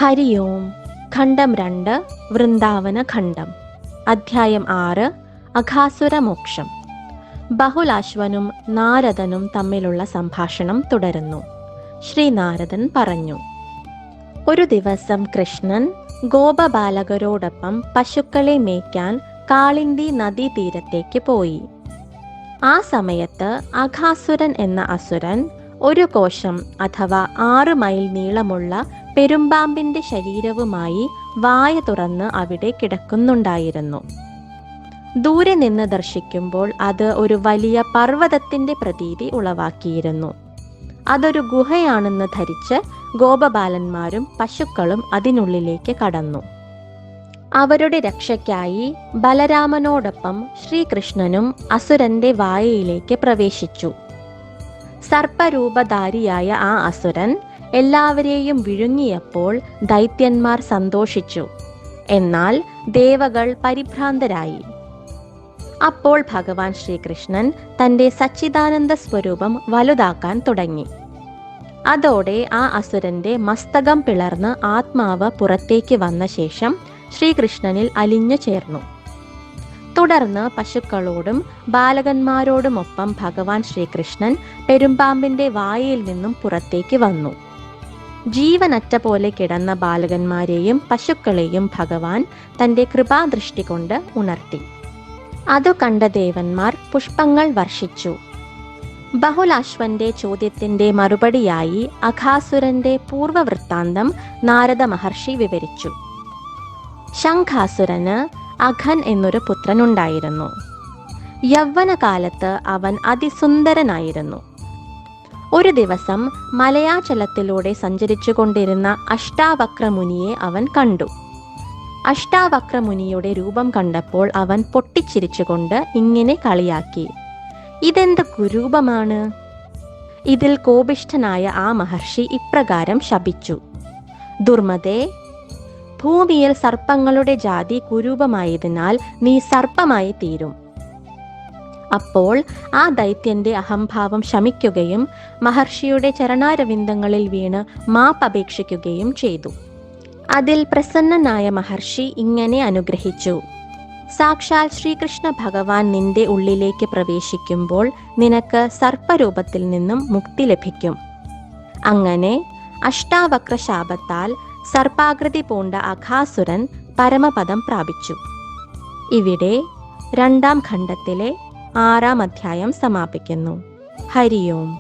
ഹരി ഓം. ഖണ്ഡം 2 വൃന്ദാവന ഖണ്ഡം. അധ്യായം 6 അഘാസുര മോക്ഷം. ബഹുലാശ്വനും നാരദനും തമ്മിലുള്ള സംഭാഷണം തുടരുന്നു. ശ്രീ നാരദൻ പറഞ്ഞു: ഒരു ദിവസം കൃഷ്ണൻ ഗോപബാലകരോടൊപ്പം പശുക്കളെ മേയ്ക്കാൻ കാളിന്തി നദീതീരത്തേക്ക് പോയി. ആ സമയത്ത് അഘാസുരൻ എന്ന അസുരൻ ഒരു കോശം അഥവാ 6 മൈൽ നീളമുള്ള പെരുമ്പാമ്പിന്റെ ശരീരവുമായി വായ തുറന്ന് അവിടെ കിടക്കുന്നുണ്ടായിരുന്നു. ദൂരെ നിന്ന് ദർശിക്കുമ്പോൾ അത് ഒരു വലിയ പർവ്വതത്തിന്റെ പ്രതീതി ഉളവാക്കിയിരുന്നു. അതൊരു ഗുഹയാണെന്ന് ധരിച്ച് ഗോപബാലന്മാരും പശുക്കളും അതിനുള്ളിലേക്ക് കടന്നു. അവരുടെ രക്ഷയ്ക്കായി ബലരാമനോടൊപ്പം ശ്രീകൃഷ്ണനും അസുരന്റെ വായയിലേക്ക് പ്രവേശിച്ചു. സർപ്പരൂപധാരിയായ ആ അസുരൻ എല്ലാവരെയും വിഴുങ്ങിയപ്പോൾ ദൈത്യന്മാർ സന്തോഷിച്ചു. എന്നാൽ ദേവകൾ പരിഭ്രാന്തരായി. അപ്പോൾ ഭഗവാൻ ശ്രീകൃഷ്ണൻ തന്റെ സച്ചിദാനന്ദ സ്വരൂപം വലുതാക്കാൻ തുടങ്ങി. അതോടെ ആ അസുരന്റെ മസ്തകം പിളർന്ന് ആത്മാവ് പുറത്തേക്ക് വന്ന ശേഷം ശ്രീകൃഷ്ണനിൽ അലിഞ്ഞു ചേർന്നു. തുടർന്ന് പശുക്കളോടും ബാലകന്മാരോടുമൊപ്പം ഭഗവാൻ ശ്രീകൃഷ്ണൻ പെരുമ്പാമ്പിന്റെ വായയിൽ നിന്നും പുറത്തേക്ക് വന്നു. ജീവനറ്റ പോലെ കിടന്ന ബാലകന്മാരെയും പശുക്കളെയും ഭഗവാൻ തന്റെ കൃപാദൃഷ്ടി കൊണ്ട് ഉണർത്തി. അതു കണ്ട ദേവന്മാർ പുഷ്പങ്ങൾ വർഷിച്ചു. ബഹുലാശ്വന്റെ ചോദ്യത്തിന്റെ മറുപടിയായി അഘാസുരന്റെ പൂർവവൃത്താന്തം നാരദ മഹർഷി വിവരിച്ചു. ശംഖാസുരന് അഘൻ എന്നൊരു പുത്രനുണ്ടായിരുന്നു. യൗവനകാലത്ത് അവൻ അതിസുന്ദരനായിരുന്നു. ഒരു ദിവസം മലയാചലത്തിലൂടെ സഞ്ചരിച്ചു കൊണ്ടിരുന്ന അഷ്ടാവക്രമുനിയെ അവൻ കണ്ടു. അഷ്ടാവക്രമുനിയുടെ രൂപം കണ്ടപ്പോൾ അവൻ പൊട്ടിച്ചിരിച്ചുകൊണ്ട് ഇങ്ങനെ കളിയാക്കി: ഇതെന്ത് കുരൂപമാണ്? ഇതിൽ കോപിഷ്ഠനായ ആ മഹർഷി ഇപ്രകാരം ശപിച്ചു: ദുർമതേ, ഭൂമിയിൽ സർപ്പങ്ങളുടെ ജാതി കുരൂപമായതിനാൽ നീ സർപ്പമായി തീരും. അപ്പോൾ ആ ദൈത്യന്റെ അഹംഭാവം ശമിക്കുകയും മഹർഷിയുടെ ചരണാരവിന്ദങ്ങളിൽ വീണ് മാപ്പപേക്ഷിക്കുകയും ചെയ്തു. അതിൽ പ്രസന്നനായ മഹർഷി ഇങ്ങനെ അനുഗ്രഹിച്ചു: സാക്ഷാൽ ശ്രീകൃഷ്ണ ഭഗവാൻ നിന്റെ ഉള്ളിലേക്ക് പ്രവേശിക്കുമ്പോൾ നിനക്ക് സർപ്പരൂപത്തിൽ നിന്നും മുക്തി ലഭിക്കും. അങ്ങനെ അഷ്ടാവക്ര ശാപത്താൽ സർപ്പാകൃതി പൂണ്ട അഘാസുരൻ പരമപദം പ്രാപിച്ചു. ഇവിടെ 2ാം ഖണ്ഡത്തിലെ 6ാം അധ്യായം സമാപിക്കുന്നു. ഹരി ഓം.